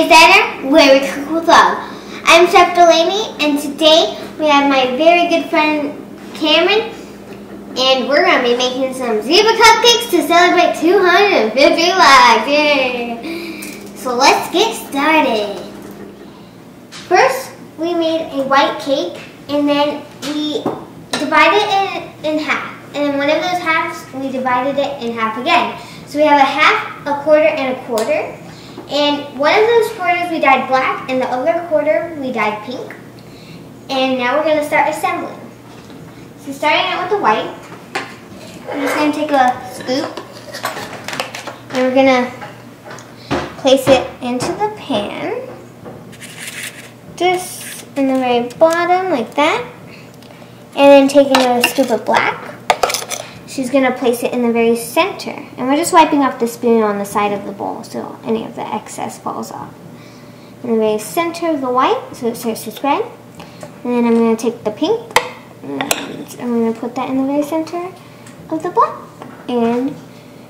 Delaineys Diner, where we cook with love. I'm Chef Delaney, and today we have my very good friend KAMRYN, and we're going to be making some zebra cupcakes to celebrate 250 likes. Yay! So let's get started. First, we made a white cake, and then we divided it in half. And in one of those halves, we divided it in half again. So we have a half, a quarter, and a quarter. And one of those quarters we dyed black, and the other quarter we dyed pink. And now we're going to start assembling. So starting out with the white, we're just going to take a scoop, and we're going to place it into the pan. Just in the very bottom, like that. And then taking a scoop of black, she's going to place it in the very center. And we're just wiping off the spoon on the side of the bowl so any of the excess falls off. In the very center of the white, so it starts to spread. And then I'm going to take the pink, and I'm going to put that in the very center of the black. And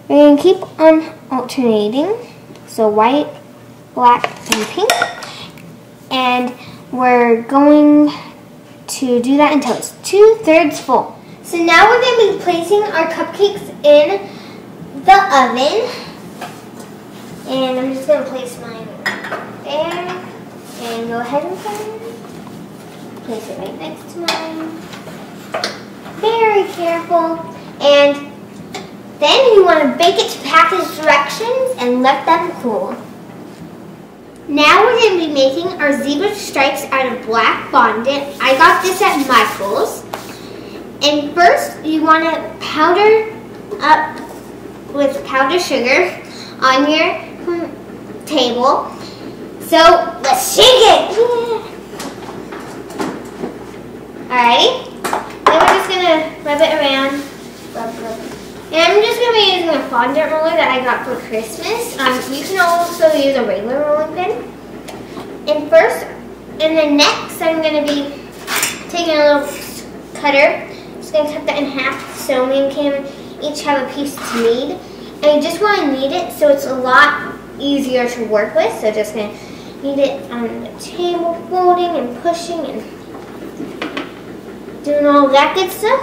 we're going to keep on alternating. So white, black, and pink. And we're going to do that until it's 2/3 full. So now we're going to be placing our cupcakes in the oven. And I'm just going to place mine there. And go ahead and place it right next to mine. Very careful. And then you want to bake it to package directions and let them cool. Now we're going to be making our zebra stripes out of black fondant. I got this at Michael's. And first, you want to powder up with powdered sugar on your table. So, let's shake it! Yeah. Alrighty. Then we're just going to rub it around. And I'm just going to be using a fondant roller that I got for Christmas. You can also use a regular rolling pin. And then next, I'm going to be taking a little cutter. Just going to cut that in half so me and Kim each have a piece to knead. And you just want to knead it so it's a lot easier to work with. So just going to knead it on the table, folding and pushing and doing all that good stuff.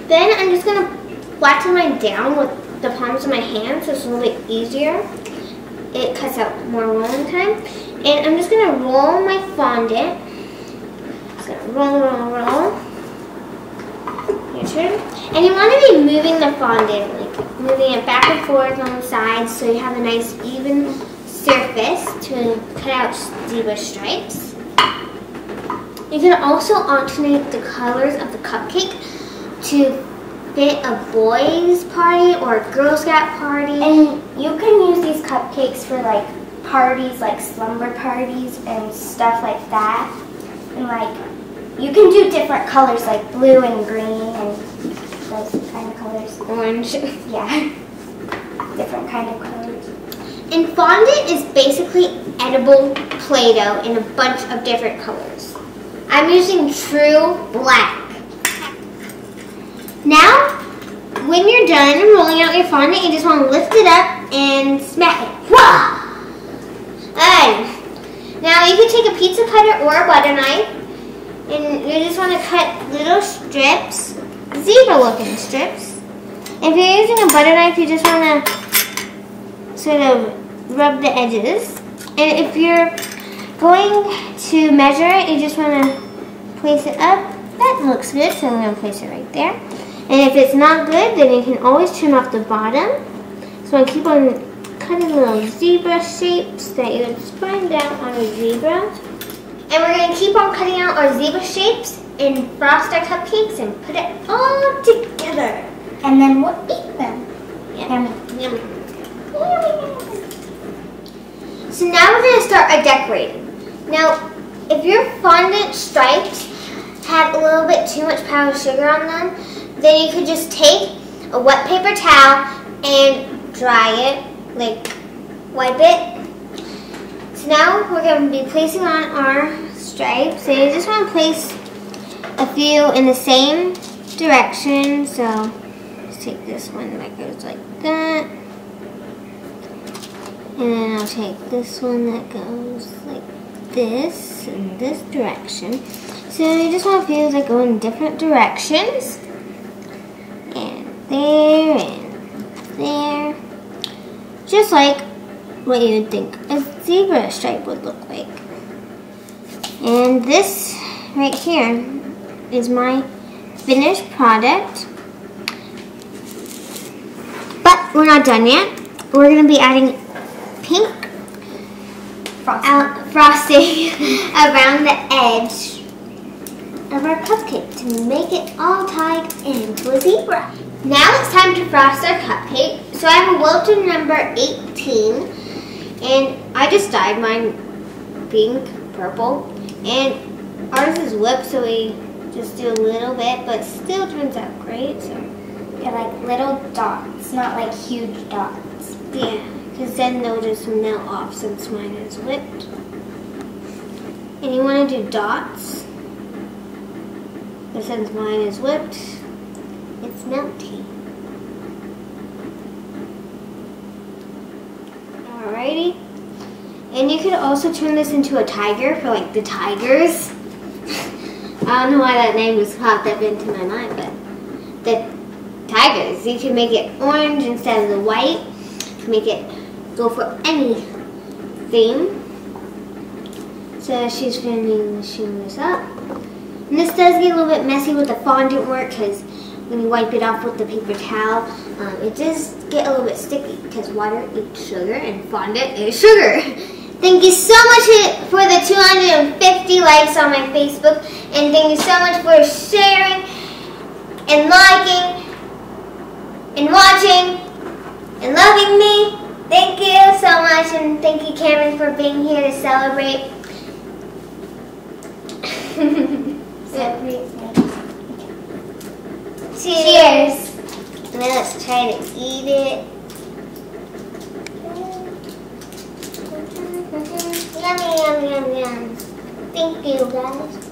Then I'm just going to flatten mine down with the palms of my hands so it's a little bit easier. It cuts out more rolling time. And I'm just going to roll my fondant. Just going to roll. Your turn. And you want to be moving the fondant, like moving it back and forth on the sides so you have a nice even surface to cut out zebra stripes. You can also alternate the colors of the cupcake to fit a boys' party or a Girl Scout party. And you can use these cupcakes for like parties, like slumber parties and stuff like that. And like you can do different colors like blue and green and those kind of colors. Orange. Yeah. Different kind of colors. And fondant is basically edible Play-Doh in a bunch of different colors. I'm using true black. Now, when you're done rolling out your fondant, you just want to lift it up and smack it. Whoa! Alright. Now you can take a pizza cutter or a butter knife, and you just want to cut little strips, zebra-looking strips. If you're using a butter knife, you just want to sort of rub the edges. And if you're going to measure it, you just want to place it up. That looks good, so I'm going to place it right there. And if it's not good, then you can always trim off the bottom. So I keep on cutting little zebra shapes that you would find out on a zebra. And we're going to keep on cutting out our zebra shapes and frost our cupcakes and put it all together. And then we'll eat them. Yum. Yum. So now we're going to start our decorating. Now, if your fondant stripes have a little bit too much powdered sugar on them, then you could just take a wet paper towel and dry it, like wipe it. So now we're going to be placing on our stripes. So you just want to place a few in the same direction. So let's take this one that goes like that. And then I'll take this one that goes like this in this direction. So you just want fuse that go in different directions. And there. Just like what you would think a zebra stripe would look like. And this right here is my finished product. But we're not done yet. We're going to be adding pink frosting around the edge of our cupcake to make it all tied into a zebra. Now it's time to frost our cupcake. So I have a Wilton number 18, and I just dyed mine pink, purple, and ours is whipped, so we just do a little bit, but still turns out great. So they're like little dots, not like huge dots. Yeah, because then they'll just melt off since mine is whipped. And you want to do dots, but since mine is whipped, it's melty. Alrighty. And you could also turn this into a tiger for like the tigers. I don't know why that name just popped up into my mind, but the tigers. You can make it orange instead of the white. Make it go for any theme. So she's finishing this up. And this does get a little bit messy with the fondant work because when you wipe it off with the paper towel, it does get a little bit sticky because water eats sugar and fondant is sugar. Thank you so much for the 250 likes on my Facebook, and thank you so much for sharing and liking and watching and loving me. Thank you so much, and thank you, KAMRYN, for being here to celebrate. Cheers! Now let's try to eat it. Yummy, yum, yum, yum. Thank you, guys.